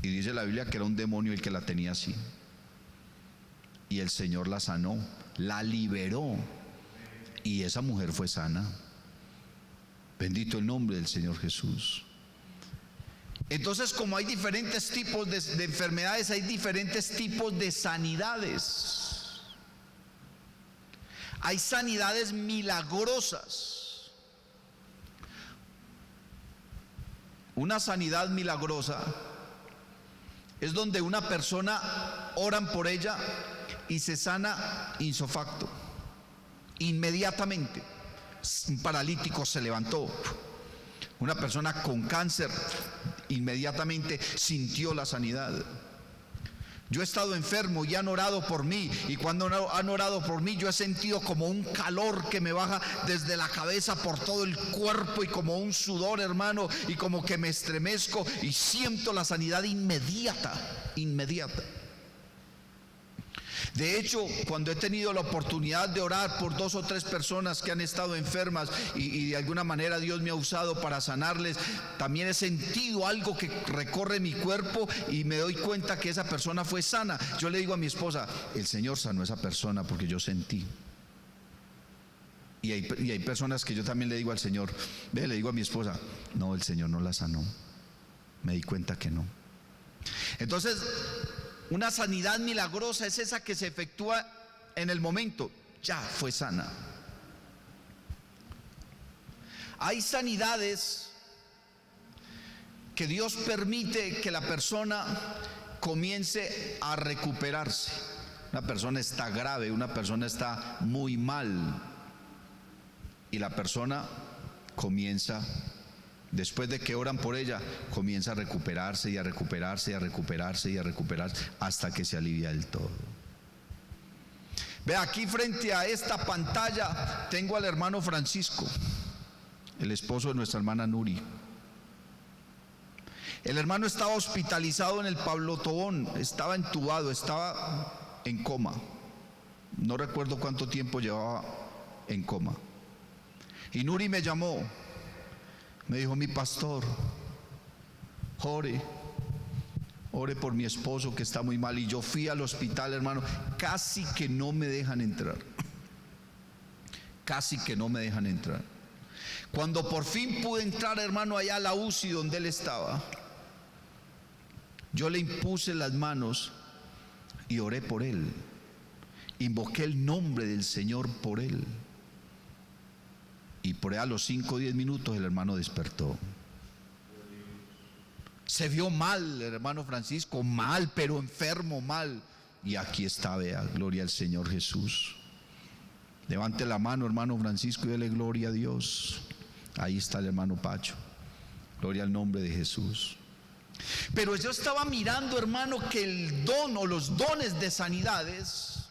Y dice la Biblia que era un demonio el que la tenía así. Y el Señor la sanó, la liberó. y esa mujer fue sana. Bendito el nombre del Señor Jesús. Entonces, como hay diferentes tipos de enfermedades, hay diferentes tipos de sanidades. Hay sanidades milagrosas. Una sanidad milagrosa es donde una persona oran por ella y se sana ipso facto, inmediatamente. Un paralítico se levantó. Una persona con cáncer inmediatamente sintió la sanidad. Yo he estado enfermo y han orado por mí, y cuando han orado por mí yo he sentido como un calor que me baja desde la cabeza por todo el cuerpo, y como un sudor, hermano, y como que me estremezco y siento la sanidad inmediata. De hecho, cuando he tenido la oportunidad de orar por 2 o 3 personas que han estado enfermas y de alguna manera Dios me ha usado para sanarles, también he sentido algo que recorre mi cuerpo y me doy cuenta que esa persona fue sana. Yo le digo a mi esposa, el Señor sanó a esa persona porque yo sentí. Y hay personas que yo también le digo al Señor, le digo a mi esposa, no, el Señor no la sanó. Me di cuenta que no. Entonces, una sanidad milagrosa es esa que se efectúa en el momento, ya fue sana. Hay sanidades que Dios permite que la persona comience a recuperarse. Una persona está grave, una persona está muy mal, y la persona comienza, después de que oran por ella, comienza a recuperarse y a recuperarse y a recuperarse y a recuperarse hasta que se alivia del todo. Ve, aquí frente a esta pantalla tengo al hermano Francisco, el esposo de nuestra hermana Nuri. El hermano estaba hospitalizado en el Pablo Tobón, estaba entubado, estaba en coma. No recuerdo cuánto tiempo llevaba en coma. Y Nuri me llamó. Me dijo, mi pastor, ore por mi esposo que está muy mal. Y yo fui al hospital, hermano, casi que no me dejan entrar. Casi que no me dejan entrar. Cuando por fin pude entrar, hermano, allá a la UCI donde él estaba, yo le impuse las manos y oré por él. Invoqué el nombre del Señor por él. Y por ahí a los 5 o 10 minutos el hermano despertó. Se vio mal el hermano Francisco, mal, pero enfermo, mal. Y aquí está, vea, gloria al Señor Jesús. Levante la mano, hermano Francisco, y dele gloria a Dios. Ahí está el hermano Pacho. Gloria al nombre de Jesús. Pero yo estaba mirando, hermano, que el don o los dones de sanidades,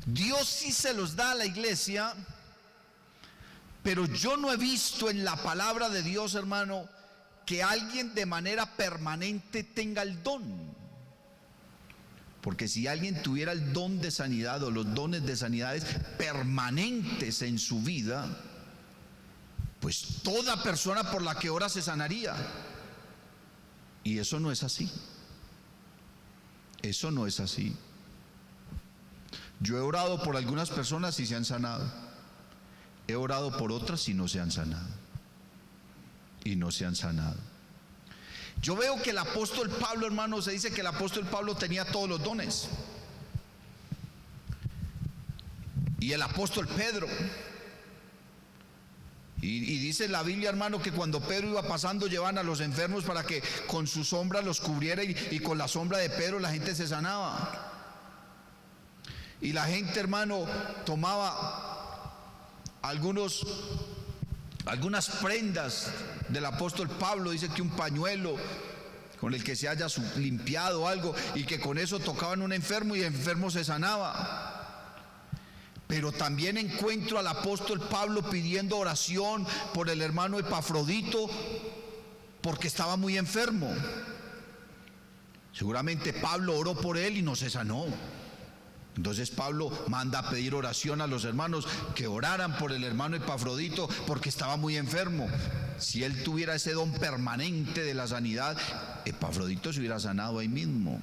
Dios sí se los da a la iglesia. Pero yo no he visto en la palabra de Dios, hermano, que alguien de manera permanente tenga el don. Porque si alguien tuviera el don de sanidad o los dones de sanidades permanentes en su vida, pues toda persona por la que ora se sanaría. Y eso no es así. Eso no es así. Yo he orado por algunas personas y se han sanado. He orado por otras y no se han sanado. Y no se han sanado. Yo veo que el apóstol Pablo, hermano, se dice que el apóstol Pablo tenía todos los dones. Y el apóstol Pedro. Y dice la Biblia, hermano, que cuando Pedro iba pasando llevaban a los enfermos para que con su sombra los cubriera, y con la sombra de Pedro la gente se sanaba. Y la gente, hermano, tomaba algunas prendas del apóstol Pablo. Dice que un pañuelo con el que se haya limpiado algo, y que con eso tocaban a un enfermo y el enfermo se sanaba. Pero también encuentro al apóstol Pablo pidiendo oración por el hermano Epafrodito porque estaba muy enfermo. Seguramente Pablo oró por él y no se sanó. Entonces Pablo manda a pedir oración a los hermanos que oraran por el hermano Epafrodito porque estaba muy enfermo. Si él tuviera ese don permanente de la sanidad, Epafrodito se hubiera sanado ahí mismo.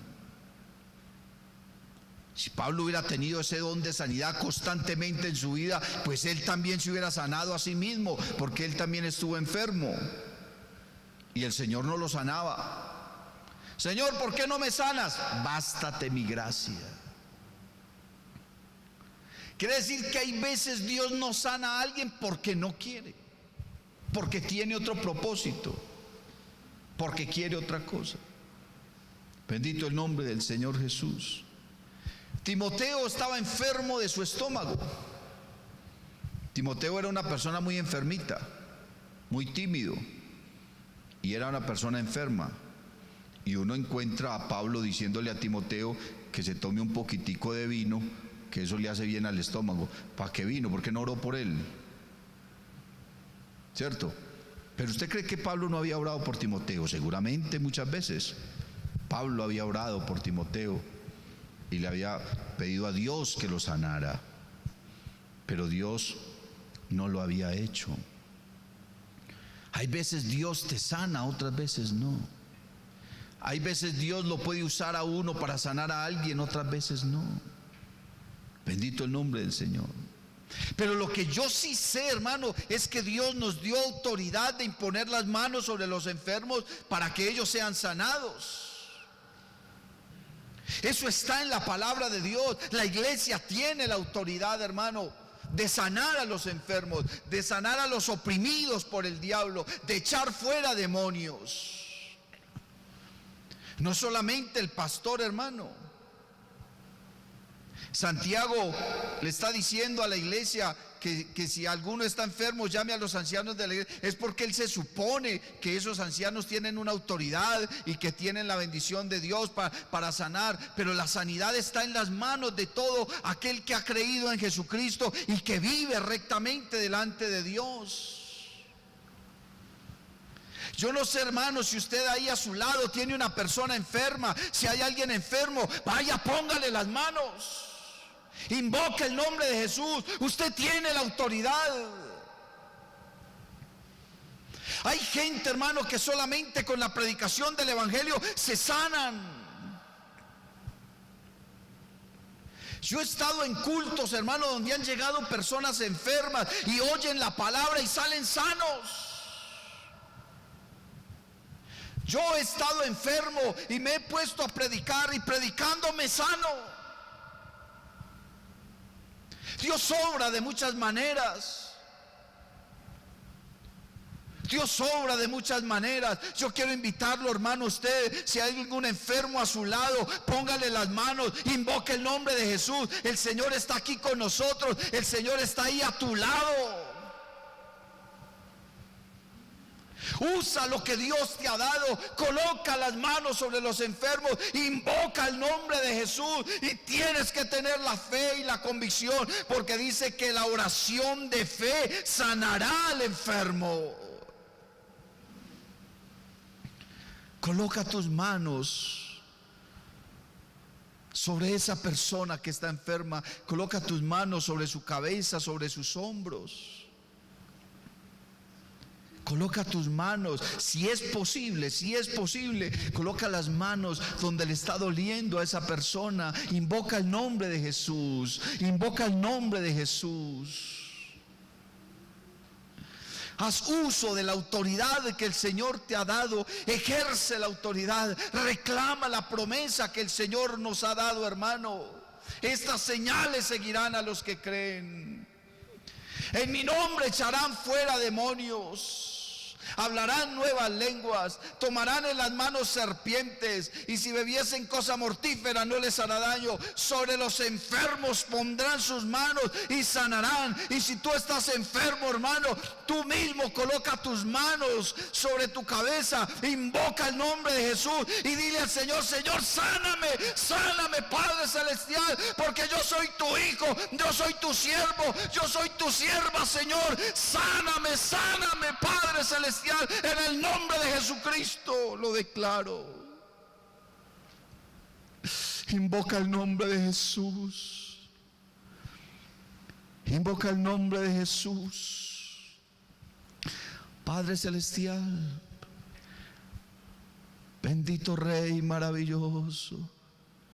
Si Pablo hubiera tenido ese don de sanidad constantemente en su vida, pues él también se hubiera sanado a sí mismo, porque él también estuvo enfermo y el Señor no lo sanaba. Señor, ¿por qué no me sanas? Bástate mi gracia. Quiere decir que hay veces Dios no sana a alguien porque no quiere, porque tiene otro propósito, porque quiere otra cosa. Bendito el nombre del Señor Jesús. Timoteo estaba enfermo de su estómago. Timoteo era una persona muy enfermita, muy tímido, y era una persona enferma. Y uno encuentra a Pablo diciéndole a Timoteo que se tome un poquitico de vino, que eso le hace bien al estómago. ¿Para qué vino? ¿Por qué no oró por él? ¿Cierto? Pero ¿usted cree que Pablo no había orado por Timoteo? Seguramente muchas veces Pablo había orado por Timoteo y le había pedido a Dios que lo sanara, pero Dios no lo había hecho. Hay veces Dios te sana, otras veces no. Hay veces Dios lo puede usar a uno para sanar a alguien, otras veces no. Bendito el nombre del Señor. Pero lo que yo sí sé, hermano, es que Dios nos dio autoridad de imponer las manos sobre los enfermos para que ellos sean sanados. Eso está en la palabra de Dios. La iglesia tiene la autoridad, hermano, de sanar a los enfermos, de sanar a los oprimidos por el diablo, de echar fuera demonios. No solamente el pastor, hermano. Santiago le está diciendo a la iglesia que si alguno está enfermo, llame a los ancianos de la iglesia. Es porque él se supone que esos ancianos tienen una autoridad y que tienen la bendición de Dios para sanar. Pero la sanidad está en las manos de todo aquel que ha creído en Jesucristo y que vive rectamente delante de Dios. Yo no sé, hermano, si usted ahí a su lado tiene una persona enferma. Si hay alguien enfermo, vaya, póngale las manos. Invoque el nombre de Jesús. Usted tiene la autoridad. Hay gente, hermano, que solamente con la predicación del evangelio se sanan. Yo he estado en cultos, hermano, donde han llegado personas enfermas y oyen la palabra y salen sanos. Yo he estado enfermo y me he puesto a predicar y predicando me sano. Dios obra de muchas maneras. Dios obra de muchas maneras. Yo quiero invitarlo, hermano, usted, si hay algún enfermo a su lado, póngale las manos, invoque el nombre de Jesús. El Señor está aquí con nosotros. El Señor está ahí a tu lado. Usa lo que Dios te ha dado. Coloca las manos sobre los enfermos. Invoca el nombre de Jesús. Y tienes que tener la fe y la convicción, porque dice que la oración de fe sanará al enfermo. Coloca tus manos sobre esa persona que está enferma. Coloca tus manos sobre su cabeza, sobre sus hombros. Coloca tus manos, si es posible, coloca las manos donde le está doliendo a esa persona. Invoca el nombre de Jesús, invoca el nombre de Jesús. Haz uso de la autoridad que el Señor te ha dado. Ejerce la autoridad, reclama la promesa que el Señor nos ha dado, hermano. Estas señales seguirán a los que creen. En mi nombre echarán fuera demonios. Hablarán nuevas lenguas, tomarán en las manos serpientes, y si bebiesen cosa mortífera no les hará daño. Sobre los enfermos pondrán sus manos y sanarán. Y si tú estás enfermo, hermano, tú mismo coloca tus manos sobre tu cabeza, invoca el nombre de Jesús y dile al Señor: Señor, sáname, sáname, Padre Celestial, porque yo soy tu hijo, yo soy tu siervo, yo soy tu sierva, Señor. Sáname, sáname, Padre Celestial. En el nombre de Jesucristo lo declaro. Invoca el nombre de Jesús. Invoca el nombre de Jesús. Padre Celestial, bendito Rey maravilloso,